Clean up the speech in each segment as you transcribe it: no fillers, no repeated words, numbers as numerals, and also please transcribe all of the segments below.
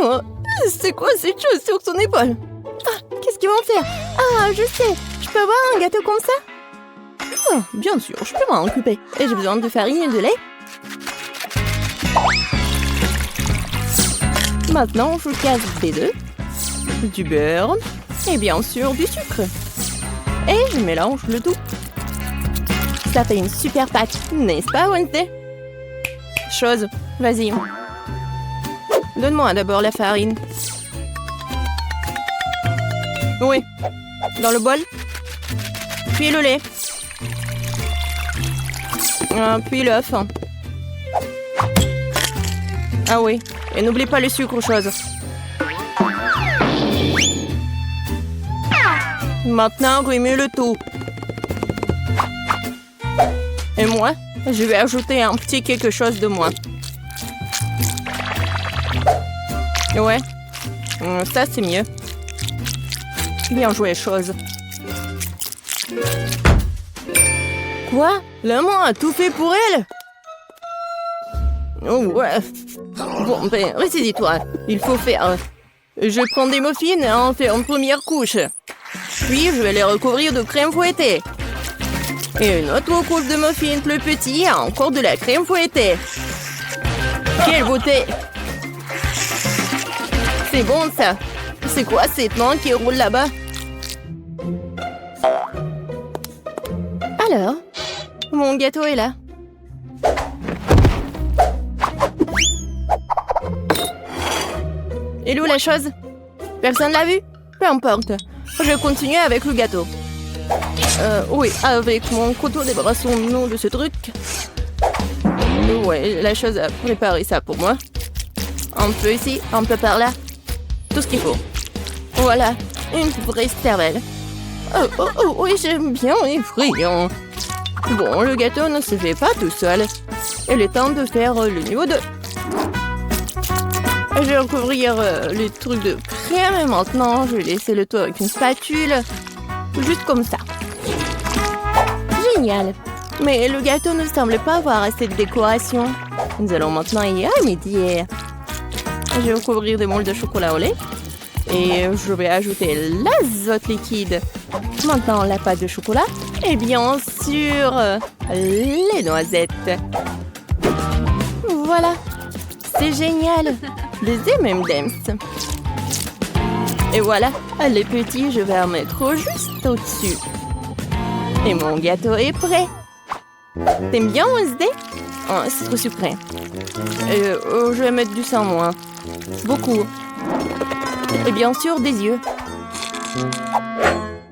Oh, c'est quoi cette chose sur son épaule? Ah, qu'est-ce qu'ils vont faire? Ah, je sais. Je peux avoir un gâteau comme ça? Oh, bien sûr, je peux m'en occuper. Et j'ai besoin de farine et de lait. Maintenant, je casse des œufs, du beurre et bien sûr du sucre. Et je mélange le tout. Ça fait une super pâte, n'est-ce pas, Wednesday? Chose, vas-y. Donne-moi d'abord la farine. Oui, dans le bol. Puis le lait. Puis l'œuf. Ah oui, et n'oublie pas le sucre, chose. Maintenant, remue le tout. Et moi, je vais ajouter un petit quelque chose de moins. Ouais, ça c'est mieux. Bien joué, chose. Quoi? La main a tout fait pour elle? Oh ouais. Bon, ben, ressaisis-toi. Il faut faire... Je prends des muffins et en fais une première couche. Puis, je vais les recouvrir de crème fouettée. Et une autre couche de muffins plus petit et encore de la crème fouettée. Quelle beauté! C'est bon, ça. C'est quoi cette main qui roule là-bas? Alors, mon gâteau est là. Et où la chose? Personne l'a vu? Peu importe. Je continue avec le gâteau. Oui, avec mon couteau, débarrassons-nous de ce truc. Ouais, la chose a préparé ça pour moi. Un peu ici, un peu par là. Tout ce qu'il faut. Voilà, une vraie cervelle. Oh, oui, j'aime bien les friands. Bon, le gâteau ne se fait pas tout seul. Il est temps de faire le niveau 2. Je vais recouvrir les trucs de crème et maintenant je vais laisser le tout avec une spatule. Juste comme ça. Génial. Mais le gâteau ne semble pas avoir assez de décoration. Nous allons maintenant y remédier. Je vais recouvrir des moules de chocolat au lait. Et je vais ajouter l'azote liquide. Maintenant la pâte de chocolat. Et bien sûr, les noisettes. Voilà. C'est génial. Des M&M's. Et voilà, les petits, je vais en mettre juste au-dessus. Et mon gâteau est prêt. T'aimes bien, Wednesday? Oh, c'est trop sucré. Je vais mettre du sang, moi. Beaucoup. Et bien sûr, des yeux.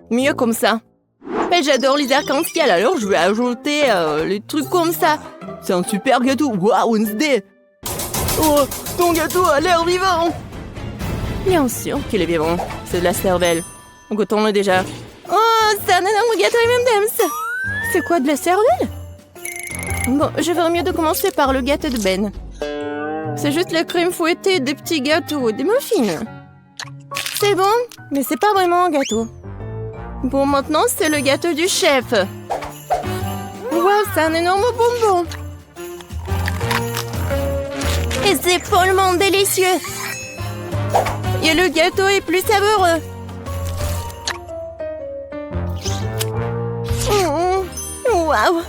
Mieux comme ça. Mais j'adore les arcs-en-ciel, alors je vais ajouter les trucs comme ça. C'est un super gâteau. Waouh, Wednesday! Oh, ton gâteau a l'air vivant! Bien sûr qu'il est vivant. C'est de la cervelle. Goûtons-le déjà. Oh, c'est un énorme gâteau M&M's! C'est quoi, de la cervelle? Bon, je ferais mieux de commencer par le gâteau de Ben. C'est juste la crème fouettée, des petits gâteaux, des muffins. C'est bon, mais c'est pas vraiment un gâteau. Bon, maintenant, c'est le gâteau du chef. Wow, c'est un énorme bonbon. Et c'est follement délicieux. Et le gâteau est plus savoureux. Waouh.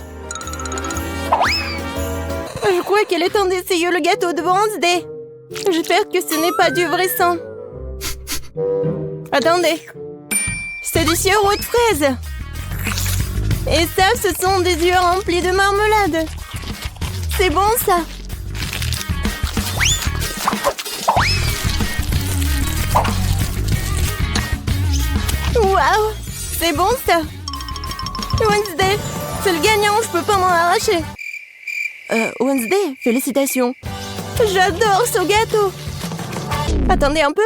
Je crois qu'il est temps d'essayer le gâteau de Wednesday. J'espère que ce n'est pas du vrai sang. Attendez. C'est du sirop de fraise. Et ça, ce sont des yeux remplis de marmelade. C'est bon, ça. Waouh, c'est bon, ça. Wednesday, c'est le gagnant, je peux pas m'en arracher. Wednesday, félicitations. J'adore ce gâteau. Attendez un peu.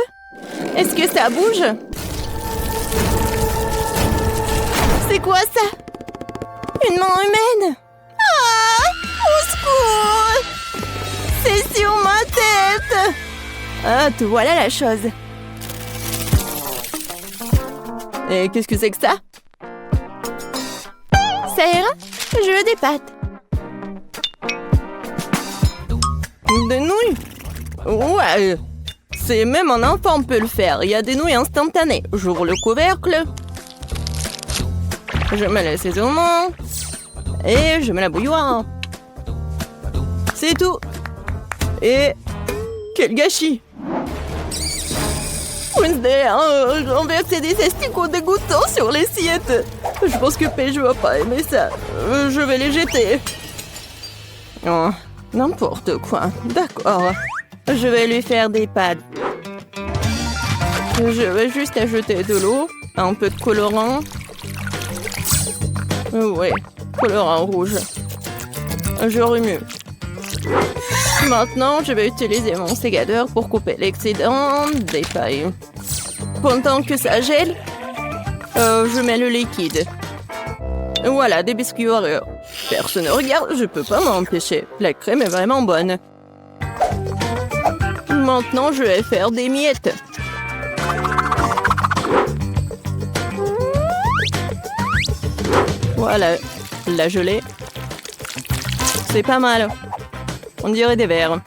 Est-ce que ça bouge? C'est quoi ça? Une main humaine? Ah! Au secours! C'est sur ma tête! Ah, te voilà la chose. Et qu'est-ce que c'est que ça? Ça ira? Je veux des pâtes. Des nouilles? Ouais, c'est même un enfant peut le faire. Il y a des nouilles instantanées. J'ouvre le couvercle. Je mets l'assaisonnement. Et je mets la bouilloire. C'est tout. Et quel gâchis! Wednesday a renversé des asticots dégoûtants sur l'assiette. Je pense que Paige va pas aimer ça. Je vais les jeter. Oh, n'importe quoi. D'accord. Je vais lui faire des pâtes. Je vais juste ajouter de l'eau, un peu de colorant. Oui, colorant rouge. Je remue. Maintenant, je vais utiliser mon sécateur pour couper l'excédent des pailles. Pendant que ça gèle, je mets le liquide. Voilà, des biscuits Oreo. Personne ne regarde, je peux pas m'empêcher. La crème est vraiment bonne. Maintenant, je vais faire des miettes. Voilà, la gelée. C'est pas mal. On dirait des verres.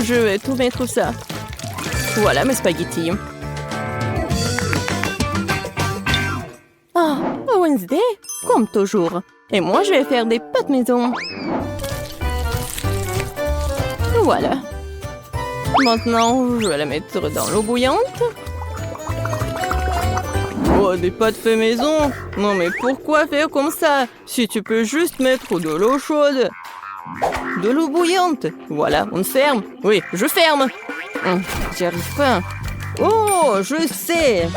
Je vais tout mettre ça. Voilà mes spaghettis. Ah, Wednesday, comme toujours. Et moi, je vais faire des pâtes maison. Voilà. Maintenant, je vais la mettre dans l'eau bouillante. Oh, des pâtes fait maison? Non, mais pourquoi faire comme ça? Si tu peux juste mettre de l'eau chaude. De l'eau bouillante. Voilà, on ferme. Oui, je ferme. J'y arrive pas. Oh, je sais.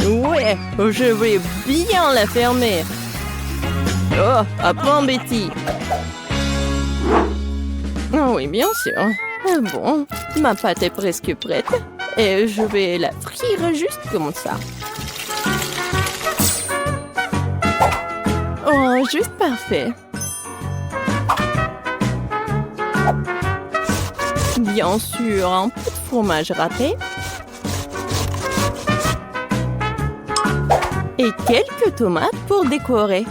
Ouais, je vais bien la fermer. Oh, apprends, Betty. Oh, oui, bien sûr. Bon, ma pâte est presque prête. Et je vais la frire juste comme ça. Oh, juste parfait. Bien sûr, un peu de fromage râpé. Et quelques tomates pour décorer.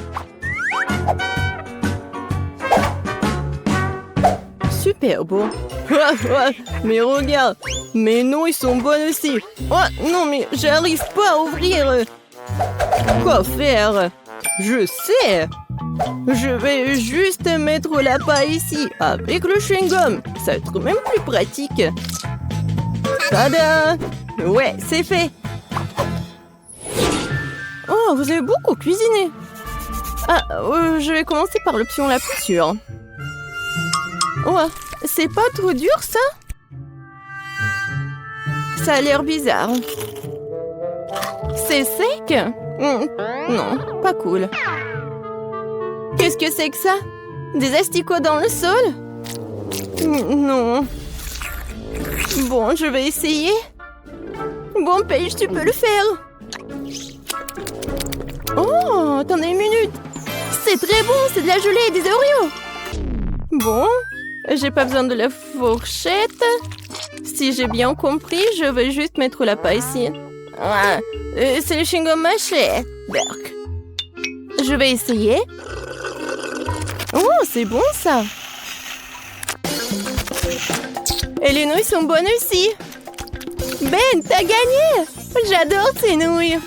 Super beau. Mais regarde, mes nouilles sont bonnes aussi. Oh, non, mais j'arrive pas à ouvrir. Quoi faire? Je sais. Je vais juste mettre la paille ici, avec le chewing-gum. Ça va être même plus pratique. Tada! Ouais, c'est fait. Oh, vous avez beaucoup cuisiné. Ah, je vais commencer par l'option la plus sûre. Ouais, c'est pas trop dur, ça? Ça a l'air bizarre. C'est sec? Non, pas cool. Qu'est-ce que c'est que ça? Des asticots dans le sol? Non. Bon, je vais essayer. Bon, Paige, tu peux le faire. Oh, attendez une minute. C'est très bon, c'est de la gelée et des Oreos. Bon, j'ai pas besoin de la fourchette. Si j'ai bien compris, je vais juste mettre la paille ici. Ah, c'est le chewing-gum mâché. Berk. Je vais essayer. Oh, c'est bon ça. Et les nouilles sont bonnes aussi. Ben, t'as gagné. J'adore ces nouilles.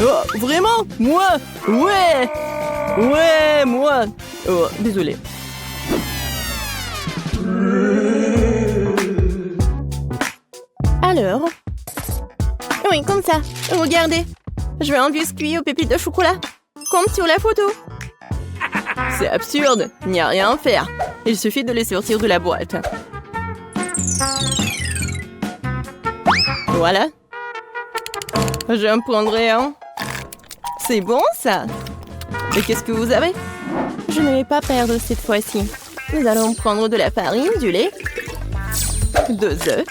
Oh, vraiment? Moi? Ouais. Ouais, moi. Oh, désolé. Alors? Oui, comme ça. Regardez. Je veux un biscuit aux pépites de chocolat. Comme sur la photo. C'est absurde. Il n'y a rien à faire. Il suffit de les sortir de la boîte. Voilà. J'en prendrai un. C'est bon, ça. Et qu'est-ce que vous avez? Je ne vais pas perdre cette fois-ci. Nous allons prendre de la farine, du lait, 2 œufs.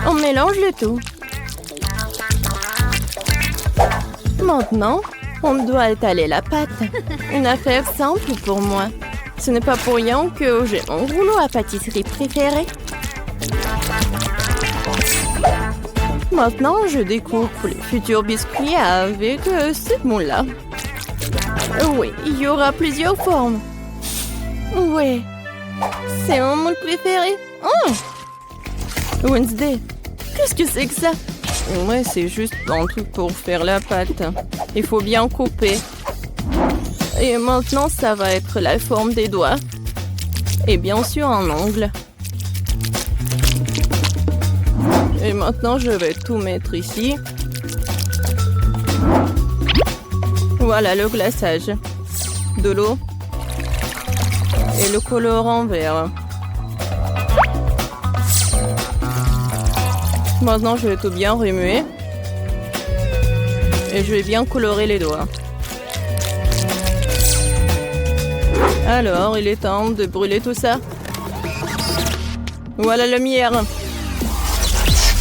On mélange le tout. Maintenant, on doit étaler la pâte. Une affaire simple pour moi. Ce n'est pas pour rien que j'ai mon rouleau à pâtisserie préféré. Maintenant, je découpe les futurs biscuits avec ce moule-là. Oui, il y aura plusieurs formes. Ouais. C'est mon moule préféré. Oh! Wednesday, qu'est-ce que c'est que ça? Ouais, c'est juste un truc pour faire la pâte. Il faut bien couper. Et maintenant, ça va être la forme des doigts. Et bien sûr, un ongle. Et maintenant, je vais tout mettre ici. Voilà le glaçage. De l'eau. Et le colorant vert. Maintenant, je vais tout bien remuer. Et je vais bien colorer les doigts. Alors, il est temps de brûler tout ça. Voilà la lumière.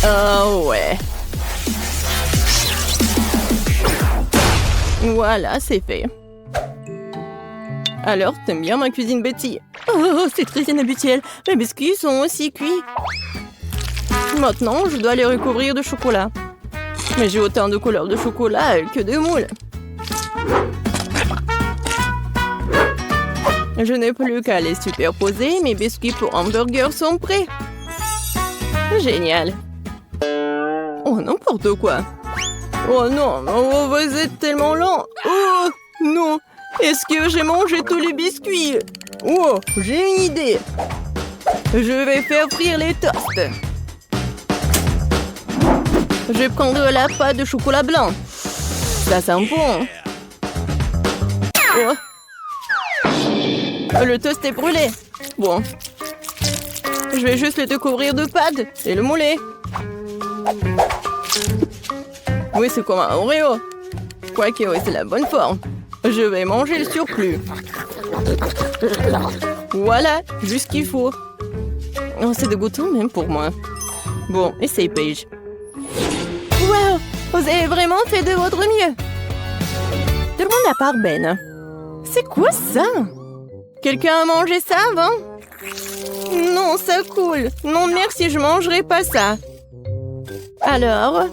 Oh ouais. Voilà, c'est fait. Alors, t'aimes bien ma cuisine, Betty? Oh, c'est très inhabituel. Mes biscuits sont aussi cuits. Maintenant, je dois les recouvrir de chocolat. Mais j'ai autant de couleurs de chocolat que de moules. Je n'ai plus qu'à les superposer. Mes biscuits pour hamburger sont prêts. Génial. Oh, n'importe quoi. Oh non, oh, vous êtes tellement lent. Oh, non. Est-ce que j'ai mangé tous les biscuits? Oh, j'ai une idée. Je vais faire frire les toasts. Je vais prendre la pâte de chocolat blanc. Ça sent bon. Oh. Le toast est brûlé. Bon. Je vais juste le découvrir de pâte et le mouler. Oui, c'est comme un Oreo. Quoique, oui, c'est la bonne forme. Je vais manger le surplus. Voilà, juste ce qu'il faut. Oh, c'est dégoûtant même pour moi. Bon, essaye, Paige. Wow, vous avez vraiment fait de votre mieux. Tout le monde à part Ben. C'est quoi ça? Quelqu'un a mangé ça avant? Non, ça coule. Non, merci, je mangerai pas ça. Alors...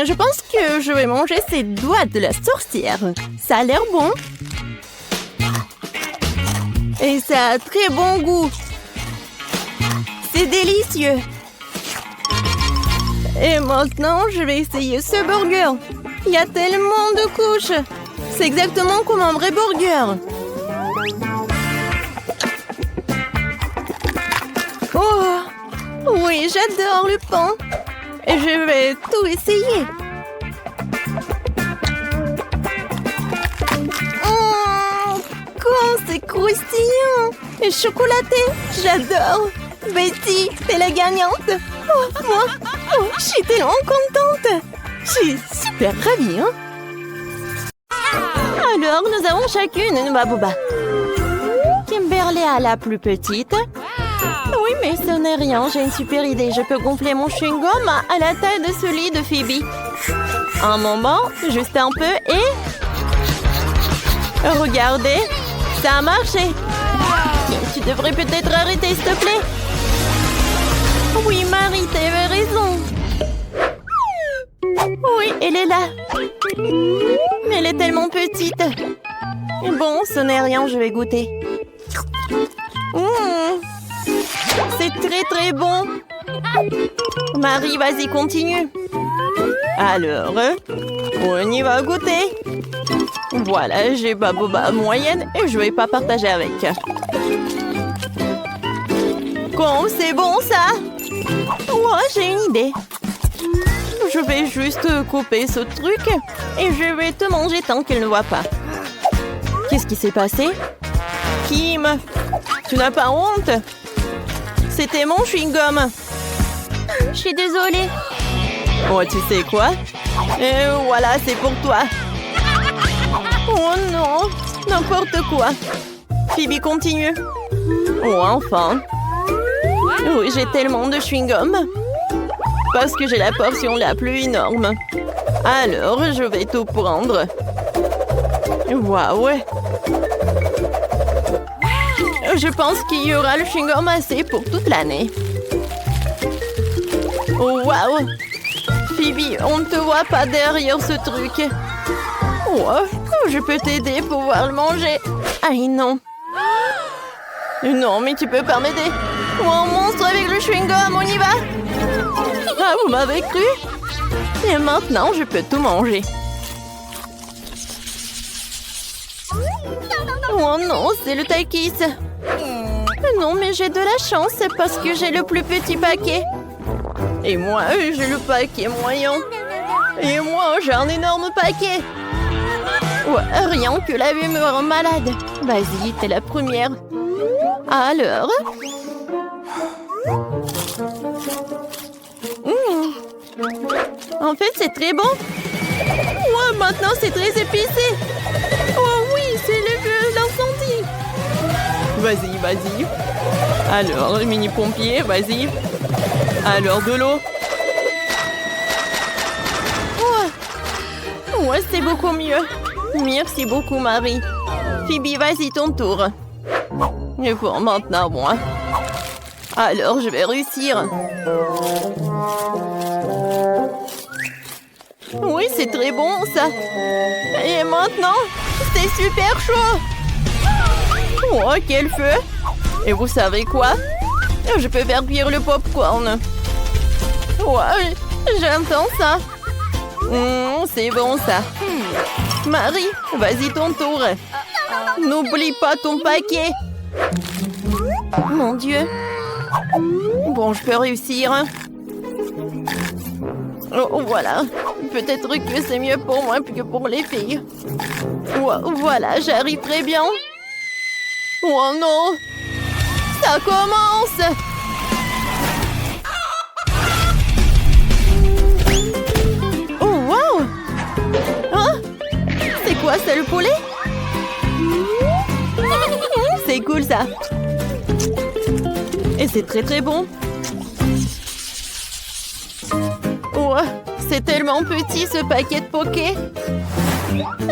je pense que je vais manger ces doigts de la sorcière. Ça a l'air bon. Et ça a très bon goût. C'est délicieux. Et maintenant, je vais essayer ce burger. Il y a tellement de couches. C'est exactement comme un vrai burger. Oh, oui, j'adore le pain. Et je vais tout essayer. Oh, quand c'est croustillant et chocolaté, j'adore. Betty, t'es la gagnante. Oh, moi, oh, je suis tellement contente. Je suis super ravie, hein. Alors, nous avons chacune une baboba. Kimberly a la plus petite. Oui, mais ce n'est rien, j'ai une super idée. Je peux gonfler mon chewing-gum à la taille de celui de Phoebe. Un moment, juste un peu et... Regardez, ça a marché. Tu devrais peut-être arrêter, s'il te plaît. Oui, Marie, t'avais raison. Oui, elle est là. Mais elle est tellement petite. Bon, ce n'est rien, je vais goûter. C'est très très bon. Marie, vas-y, continue. Alors, on y va goûter. Voilà, j'ai ma boba moyenne et je vais pas partager avec. Quand c'est bon ça? Oh, j'ai une idée. Je vais juste couper ce truc et je vais te manger tant qu'elle ne voit pas. Qu'est-ce qui s'est passé? Kim, tu n'as pas honte? C'était mon chewing-gum. Je suis désolée. Oh, tu sais quoi? Et voilà, c'est pour toi. Oh non, n'importe quoi. Phoebe, continue. Oh, enfin. Oui, j'ai tellement de chewing-gum. Parce que j'ai la portion la plus énorme. Alors, je vais tout prendre. Waouh. Je pense qu'il y aura le chewing-gum assez pour toute l'année. Oh, waouh. Phoebe, on ne te voit pas derrière ce truc. Oh, je peux t'aider pour pouvoir le manger. Ah non. Non, mais tu peux pas m'aider. Oh, un monstre avec le chewing-gum, on y va. Ah, vous m'avez cru? Et maintenant, je peux tout manger. Oh non, c'est le Takis. Non, mais j'ai de la chance parce que j'ai le plus petit paquet. Et moi, j'ai le paquet moyen. Et moi, j'ai un énorme paquet. Ouais, rien que la vue me rend malade. Vas-y, t'es la première. Alors En fait, c'est très bon. Ouais, maintenant, c'est très épicé. Oh oui, c'est l'incendie. Vas-y, vas-y. Alors, le mini-pompier, vas-y. Alors, de l'eau. Ouais, c'est beaucoup mieux. Merci beaucoup, Marie. Phoebe, vas-y, ton tour. Et pour maintenant, moi. Alors, je vais réussir. Oui, c'est très bon, ça. Et maintenant, c'est super chaud. Oh, quel feu. Et vous savez quoi? Je peux faire cuire le popcorn. Ouais, j'entends ça. C'est bon, ça. Marie, vas-y, ton tour. N'oublie pas ton paquet. Mon Dieu. Bon, je peux réussir. Oh, voilà. Peut-être que c'est mieux pour moi que pour les filles. Voilà, j'arrive très bien. Oh non! Ça commence! Oh, wow! Hein? C'est quoi, c'est le poulet? C'est cool, ça. Et c'est très très bon. Oh, c'est tellement petit, ce paquet de poké.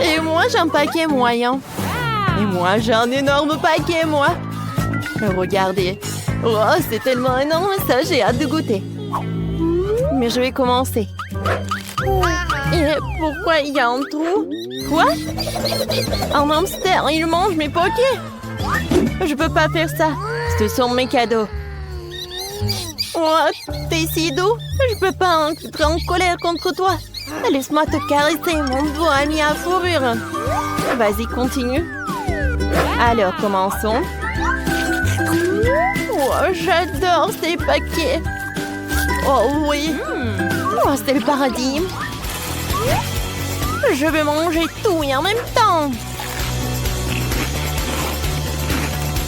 Et moi, j'ai un paquet moyen. Et moi, j'ai un énorme paquet, moi. Regardez. Oh, c'est tellement énorme, ça, j'ai hâte de goûter. Mais je vais commencer. Et pourquoi il y a un trou? Quoi? Un hamster, il mange mes pokés. Je peux pas faire ça. Ce sont mes cadeaux. Oh, t'es si doux. Je peux pas être en colère contre toi. Laisse-moi te caresser, mon doigt ami à fourrure. Vas-y, continue. Alors, commençons. Oh, j'adore ces paquets. Oh oui. Oh, c'est le paradis. Je vais manger tout et en même temps.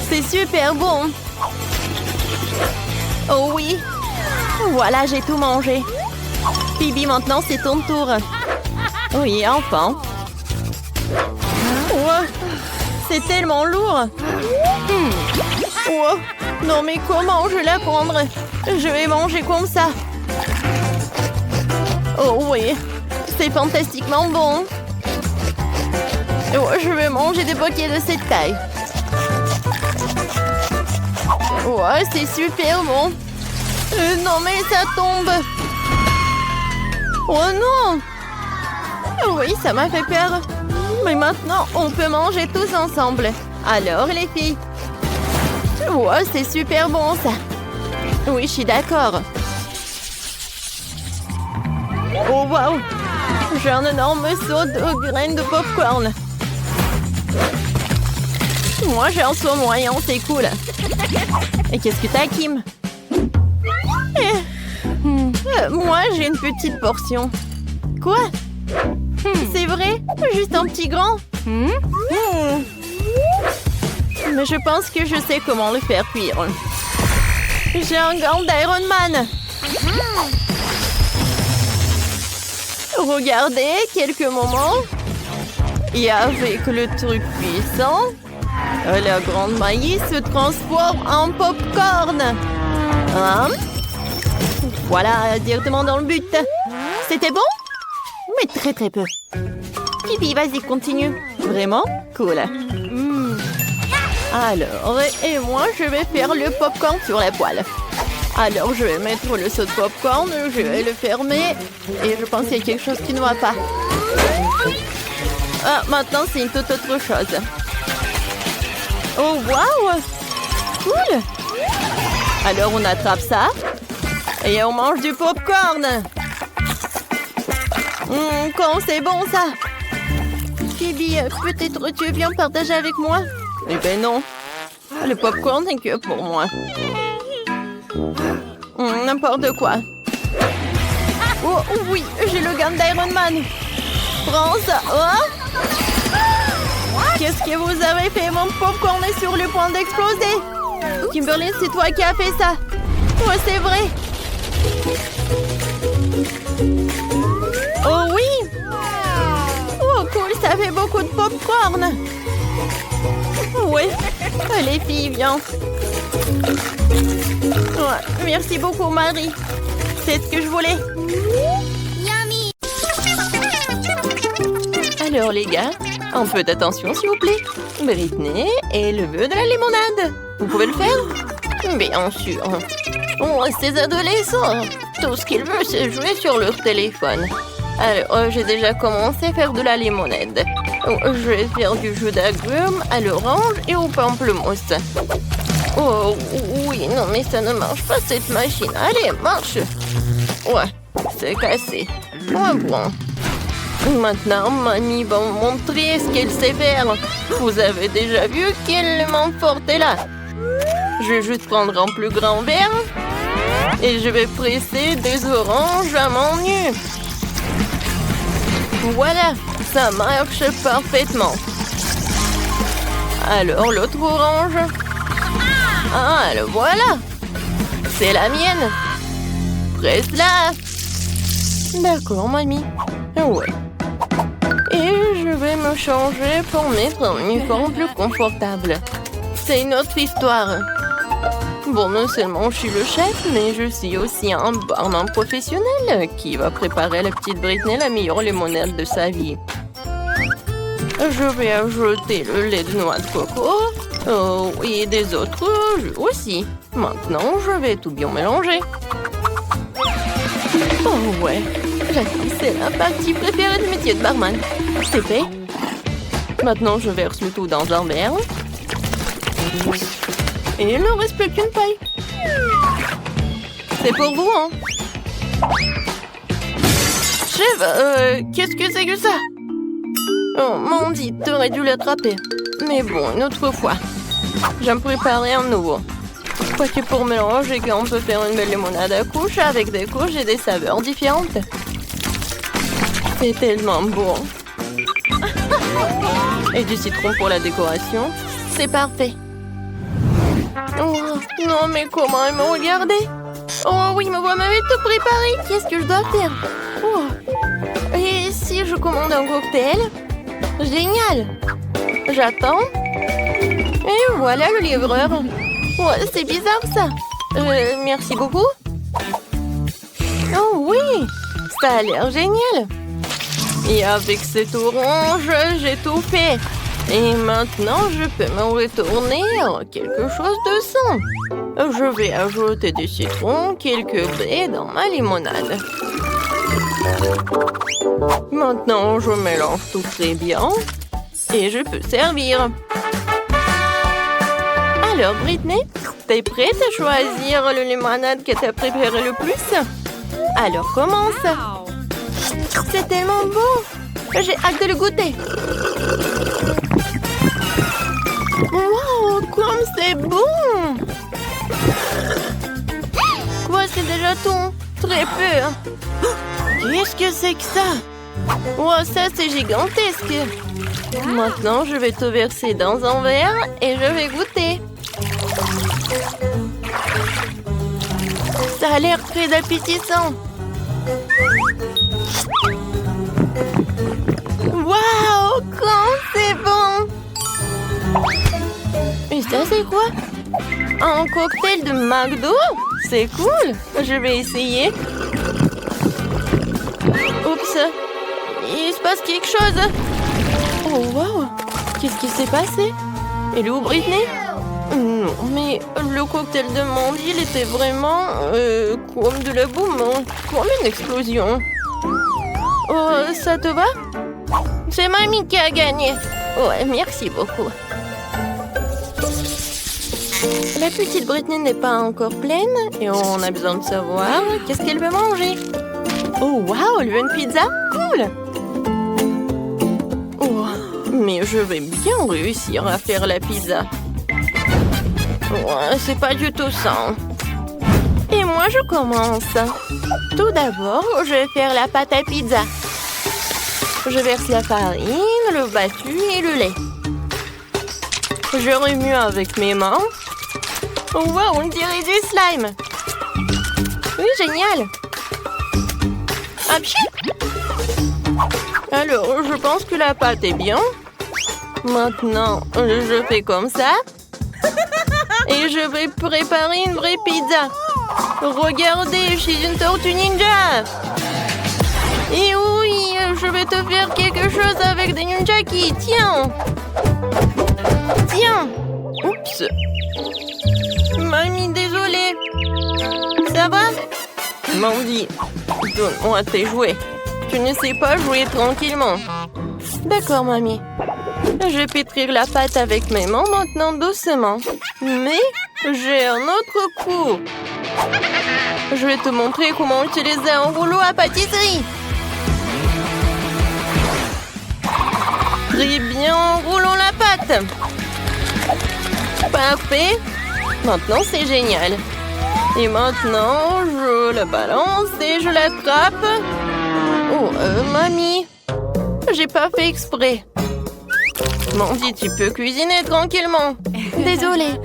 C'est super bon. Oh oui. Voilà, j'ai tout mangé. Phoebe, maintenant c'est ton tour. Oui, enfin. Oh, c'est tellement lourd. Oh, non mais comment je vais la prendre? Je vais manger comme ça. Oh oui, c'est fantastiquement bon. Oh, je vais manger des pockets de cette taille. Ouais, c'est super bon. Non mais ça tombe. Oh non. Oui, ça m'a fait peur. Mais maintenant, on peut manger tous ensemble. Alors les filles. Ouais, c'est super bon ça. Oui, je suis d'accord. Oh wow. J'ai un énorme seau de graines de popcorn. Moi, j'ai un seau moyen, c'est cool. Et qu'est-ce que t'as, Kim? Moi, j'ai une petite portion. Quoi? C'est vrai? Juste un petit grand? Mais je pense que je sais comment le faire cuire. J'ai un gant d'Iron Man. Regardez, quelques moments. Et avec le truc puissant, la grande maïs se transforme en popcorn. Hein? Voilà, directement dans le but. C'était bon? Mais très très peu. Phoebe, vas-y, continue. Vraiment? Cool. Alors, et moi, je vais faire le popcorn sur la poêle. Alors, je vais mettre le seau de popcorn, je vais le fermer. Et je pense qu'il y a quelque chose qui ne va pas. Ah, maintenant, c'est une toute autre chose. Oh, waouh! Cool! Alors, on attrape ça. Et on mange du popcorn. Quand c'est bon, ça! Phoebe, peut-être tu veux bien partager avec moi? Eh ben non. Le popcorn n'est que pour moi. N'importe quoi. Oh oui, j'ai le gun d'Iron Man. Prends ça. Oh! Qu'est-ce que vous avez fait? Mon popcorn est sur le point d'exploser. Kimberly, c'est toi qui as fait ça. Oh, c'est vrai. Oh oui. Oh cool, ça fait beaucoup de popcorn. Oui. Les filles, viens. Ouais, merci beaucoup, Marie. C'est ce que je voulais. Yummy. Alors, les gars, un peu d'attention, s'il vous plaît. Britney et le vœu de la limonade. Vous pouvez le faire? Bien sûr. Oh, ces adolescents, tout ce qu'ils veulent, c'est jouer sur leur téléphone. Alors, j'ai déjà commencé à faire de la limonade. Oh, je vais faire du jus d'agrumes à l'orange et au pamplemousse. Oh, oui, non, mais ça ne marche pas, cette machine. Allez, marche. Ouais, c'est cassé. Ouais, bon. Maintenant, mamie va me montrer ce qu'elle sait faire. Vous avez déjà vu quelle main forte est là. Je vais juste prendre un plus grand verre et je vais presser des oranges à mon nu. Voilà, ça marche parfaitement. Alors, l'autre orange. Ah, le voilà. C'est la mienne. Presse-la. D'accord, mamie. Ouais. Et je vais me changer pour mettre un uniforme plus confortable. C'est une autre histoire. Bon, non seulement je suis le chef, mais je suis aussi un barman professionnel qui va préparer à la petite Britney la meilleure limonade de sa vie. Je vais ajouter le lait de noix de coco. Oh, et des autres jus aussi. Maintenant, je vais tout bien mélanger. Oh ouais, c'est la partie préférée de métier de barman. C'est fait. Maintenant, je verse le tout dans un verre. Et il ne reste plus qu'une paille. C'est pour vous, hein? Chef, qu'est-ce que c'est que ça? Oh, mon Dieu, t'aurais dû l'attraper. Mais bon, une autre fois. Je vais me préparer un nouveau. Quoique pour mélanger, on peut faire une belle limonade à couche avec des couches et des saveurs différentes. C'est tellement bon. Et du citron pour la décoration. C'est parfait. Oh, non, mais comment elle me regardait? Oh oui, mais vous m'avez tout préparé. Qu'est-ce que je dois faire? Oh. Et si je commande un cocktail? Génial. J'attends. Et voilà le livreur. Ouais, c'est bizarre ça. Merci beaucoup. Oh oui, ça a l'air génial. Et avec cette orange, j'ai tout fait. Et maintenant, je peux me retourner en quelque chose de sain. Je vais ajouter du citron, quelques baies dans ma limonade. Maintenant, je mélange tout très bien. Et je peux servir. Alors, Britney, t'es prête à choisir le limonade que t'as préféré le plus? Alors, commence. C'est tellement bon. J'ai hâte de le goûter. Wow, comme c'est bon! Quoi, c'est déjà tout? Très peu. Qu'est-ce que c'est que ça? Wow, ça, c'est gigantesque. Maintenant, je vais tout verser dans un verre et je vais goûter. Ça a l'air très appétissant. Waouh, quand c'est bon! Et ça, c'est quoi? Un cocktail de McDo? C'est cool! Je vais essayer. Oups! Il se passe quelque chose! Oh, wow! Qu'est-ce qui s'est passé? Elle est où, Britney? Non, mais le cocktail de Mandy, il était vraiment comme de la boum, comme une explosion. Oh, ça te va? C'est mamie qui a gagné. Ouais, merci beaucoup. La petite Britney n'est pas encore pleine et on a besoin de savoir qu'est-ce qu'elle veut manger. Oh, waouh, elle veut une pizza? Cool! Oh, mais je vais bien réussir à faire la pizza. Ouais, c'est pas du tout ça. Et moi, je commence. Tout d'abord, je vais faire la pâte à pizza. Je verse la farine, le battu et le lait. Je remue avec mes mains. Wow, on dirait du slime. Oui, génial. Apchi. Alors, je pense que la pâte est bien. Maintenant, je fais comme ça. Et je vais préparer une vraie pizza. Regardez, je suis une tortue ninja. Et oui, je vais te faire quelque chose avec des nunchaki. Tiens. Tiens. Oups. Mamie, désolée. Ça va? Mandy, donne-moi tes jouets. Tu ne sais pas jouer tranquillement. D'accord, mamie. Je vais pétrir la pâte avec mes mains maintenant doucement. Mais j'ai un autre coup. Je vais te montrer comment utiliser un rouleau à pâtisserie. Très bien, roulons la pâte. Parfait. Maintenant, c'est génial. Et maintenant, je la balance et je l'attrape. Oh, mamie. J'ai pas fait exprès. Mandy, tu peux cuisiner tranquillement. Désolée.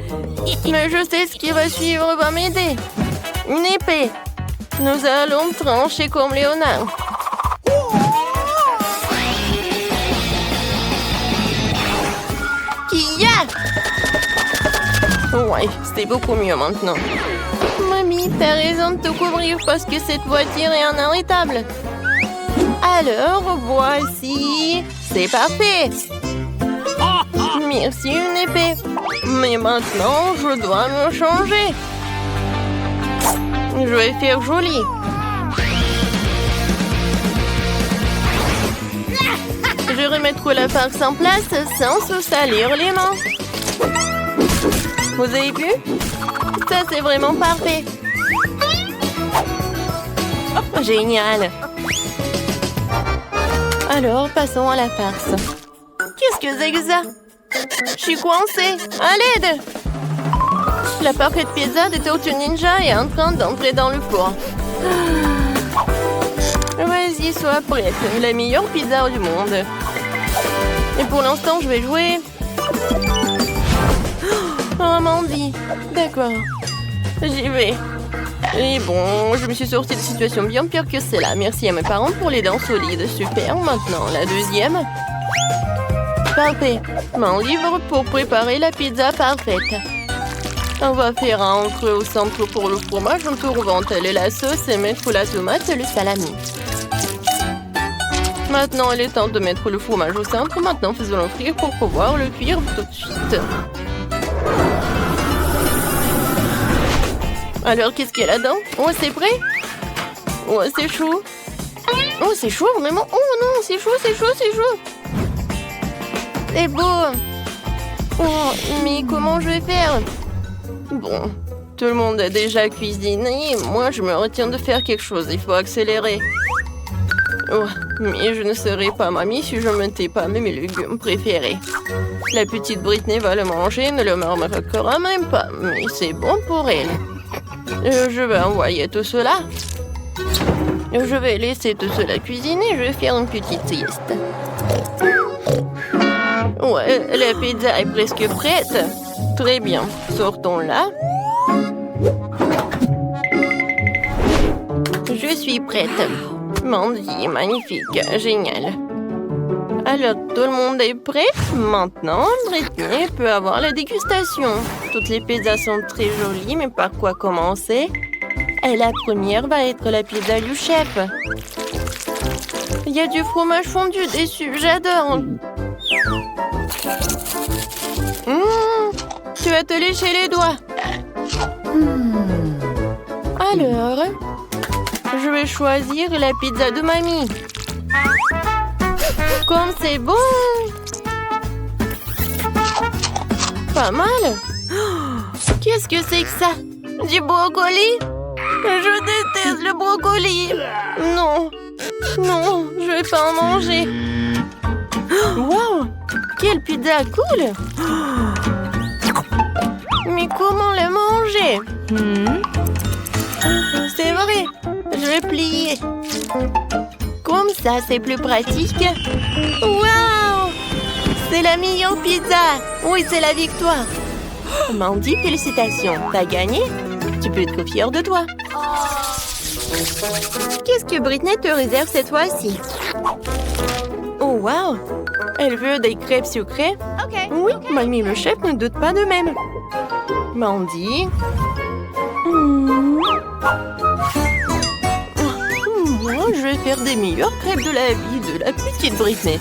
Mais je sais ce qui va suivre va m'aider. Une épée. Nous allons trancher comme Léonard. Kia! Ouais, c'est beaucoup mieux maintenant. Mamie, t'as raison de te couvrir parce que cette voiture est inarrêtable. Alors, voici. C'est parfait. Merci, une épée. Mais maintenant, je dois me changer. Je vais faire joli. Je vais remettre la farce en place sans se salir les mains. Vous avez vu? Ça, c'est vraiment parfait. Génial. Alors, passons à la farce. Qu'est-ce que c'est que ça? Je suis coincée. À l'aide! La parfaite pizza de Tortue Ninja est en train d'entrer dans le four. Vas-y, sois prête. La meilleure pizza du monde. Et pour l'instant, je vais jouer. Oh, Mandy. D'accord. J'y vais. Et bon, je me suis sortie de situation bien pire que celle-là. Merci à mes parents pour les dents solides. Super. Maintenant, la deuxième. Parfait. Mon livre pour préparer la pizza parfaite. On va faire un entrée au centre pour le fromage. On peut reventeler la sauce et mettre la tomate et le salami. Maintenant, il est temps de mettre le fromage au centre. Maintenant, faisons-le frire pour pouvoir le cuire tout de suite. Alors, qu'est-ce qu'il y a là-dedans? Oh, c'est prêt? Oh, c'est chaud. Oh, c'est chaud, vraiment. Oh non, c'est chaud, c'est chaud, c'est chaud. C'est beau. Oh, mais comment je vais faire? Bon, tout le monde a déjà cuisiné. Moi, je me retiens de faire quelque chose. Il faut accélérer. Oh, mais je ne serai pas mamie si je ne tais pas mes légumes préférés. La petite Britney va le manger, ne le murmurera même pas. Mais c'est bon pour elle. Je vais envoyer tout cela. Je vais laisser tout cela cuisiner. Je vais faire une petite sieste. Ouais, la pizza est presque prête. Très bien. Sortons-la. Je suis prête. Mandy, magnifique. Génial. Alors, tout le monde est prêt? Maintenant, Britney peut avoir la dégustation. Toutes les pizzas sont très jolies, mais par quoi commencer? Et la première va être la pizza du chef. Il y a du fromage fondu dessus, j'adore. Tu vas te lécher les doigts. Alors, je vais choisir la pizza de mamie. Comme c'est bon! Pas mal! Qu'est-ce que c'est que ça? Du brocoli? Je déteste le brocoli. Non, non, je vais pas en manger. Wow, quelle pizza cool. Mais comment la manger? C'est vrai, je vais plier. Comme ça, c'est plus pratique. Wow! C'est la meilleure pizza! Oui, c'est la victoire! Mandy, félicitations! T'as gagné? Tu peux être fière de toi. Qu'est-ce que Britney te réserve cette fois-ci? Oh, wow! Elle veut des crêpes sucrées? Oui, Mamie le chef ne doute pas de même. Mandy... Moi, je vais faire des meilleures crêpes de la vie de la petite Britney.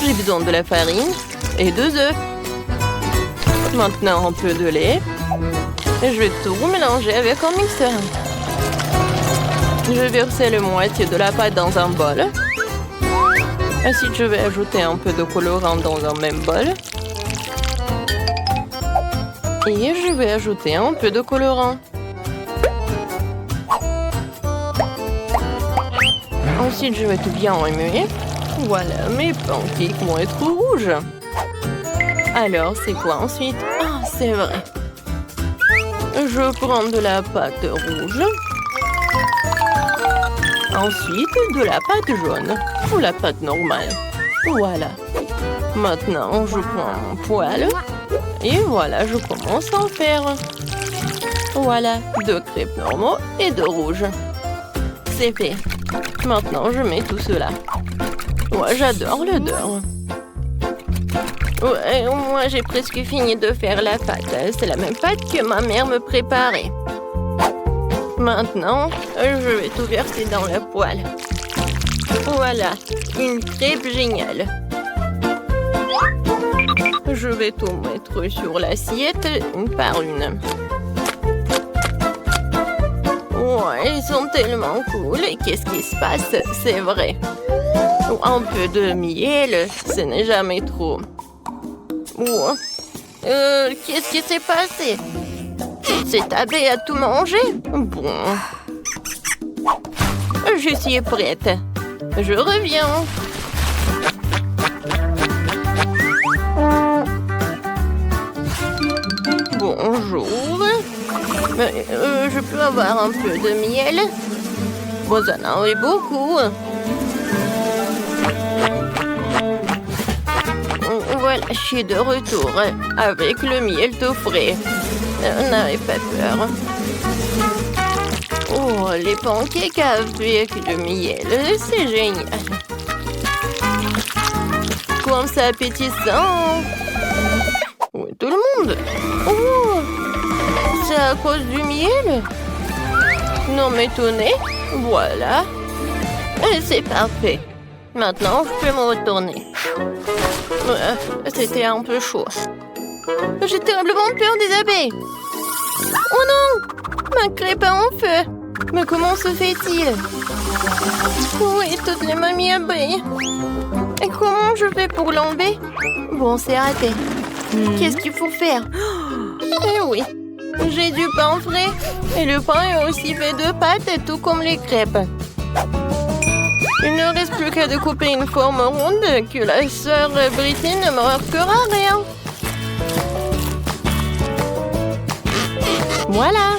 J'ai besoin de la farine et 2 œufs. Maintenant, un peu de lait. Et je vais tout mélanger avec un mixeur. Je vais verser la moitié de la pâte dans un bol. Ensuite, je vais ajouter un peu de colorant dans un même bol. Et je vais ajouter un peu de colorant. Ensuite, je vais tout bien remuer. Voilà, mes pancakes vont être rouges. Alors, c'est quoi ensuite? Ah, c'est vrai. Je prends de la pâte rouge. Ensuite, de la pâte jaune. Ou la pâte normale. Voilà. Maintenant, je prends mon poêle. Et voilà, je commence à en faire. Voilà, 2 crêpes normaux et 2 rouges. C'est fait. Maintenant, je mets tout cela. Moi, j'adore l'odeur. Ouais, moi, j'ai presque fini de faire la pâte. C'est la même pâte que ma mère me préparait. Maintenant, je vais tout verser dans la poêle. Voilà, une crêpe géniale. Je vais tout mettre sur l'assiette une par une. Ouais, ils sont tellement cool. Et qu'est-ce qui se passe? C'est vrai. Un peu de miel, ce n'est jamais trop. Oh. Qu'est-ce qui s'est passé? C'est tablé à tout manger? Bon. Je suis prête. Je reviens. Bonjour. Je peux avoir un peu de miel? Vous en avez beaucoup. Voilà, je suis de retour avec le miel tout frais. N'avez pas peur. Oh, les pancakes avec le miel, c'est génial. Comme ça appétissant. Oui, tout le monde. Oh, c'est à cause du miel? Non, m'étonnez. Voilà. C'est parfait. Maintenant, je peux me retourner. C'était un peu chaud. J'ai terriblement peur des abeilles. Oh non! Ma crêpe est en feu. Mais comment se fait-il? Oui, toutes les mamies abeilles. Et comment je fais pour l'enlever? Bon, c'est raté. Qu'est-ce qu'il faut faire? Eh oui, j'ai du pain frais. Et le pain est aussi fait de pâte, tout comme les crêpes. Il ne reste plus qu'à découper une forme ronde que la sœur Britney ne me remarquera rien. Voilà.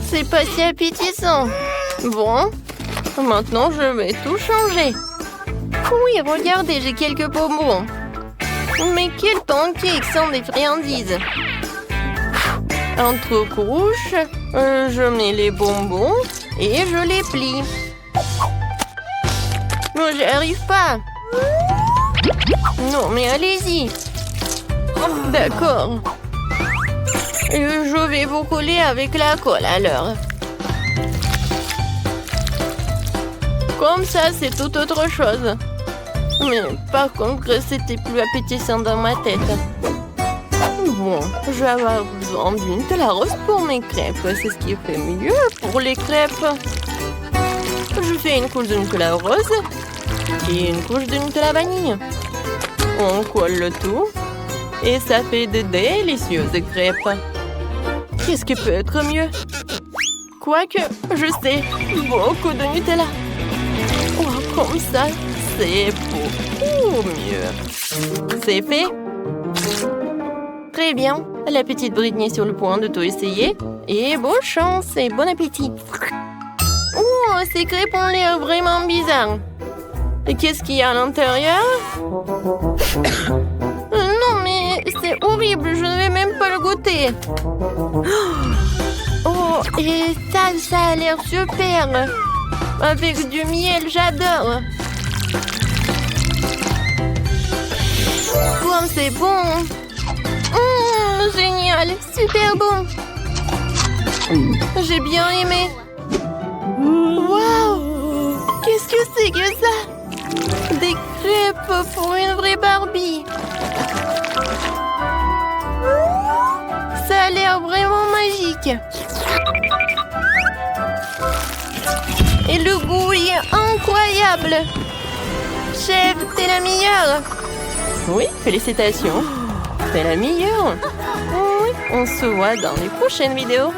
C'est pas si appétissant. Bon, maintenant je vais tout changer. Oui, regardez, j'ai quelques bonbons. Mais quels pancakes sans des friandises. Entre couches, je mets les bonbons et je les plie. Non, j'y arrive pas. Non, mais allez-y. D'accord. Je vais vous coller avec la colle alors. Comme ça, c'est tout autre chose. Mais par contre, c'était plus appétissant dans ma tête. Bon, je vais avoir besoin d'une Nutella rose pour mes crêpes. C'est ce qui fait mieux pour les crêpes. Je fais une couche de Nutella rose et une couche de Nutella vanille. On colle le tout. Et ça fait de délicieuses crêpes. Qu'est-ce qui peut être mieux? Quoique, je sais, beaucoup de Nutella. Oh, comme ça, c'est beaucoup mieux. C'est fait. Très bien. La petite Britney est sur le point de tout essayer. Et bonne chance et bon appétit. Oh, ces crêpes ont l'air vraiment bizarres. Et qu'est-ce qu'il y a à l'intérieur? Non, mais c'est horrible. Je ne vais même pas le goûter. Oh, et ça a l'air super. Avec du miel, j'adore. Comme c'est bon. Génial, super bon. J'ai bien aimé. Waouh! Qu'est-ce que c'est que ça? Des crêpes pour une vraie Barbie. Ça a l'air vraiment magique. Et le goût est incroyable. Chef, t'es la meilleure. Oui, félicitations. T'es la meilleure. Oui, on se voit dans les prochaines vidéos.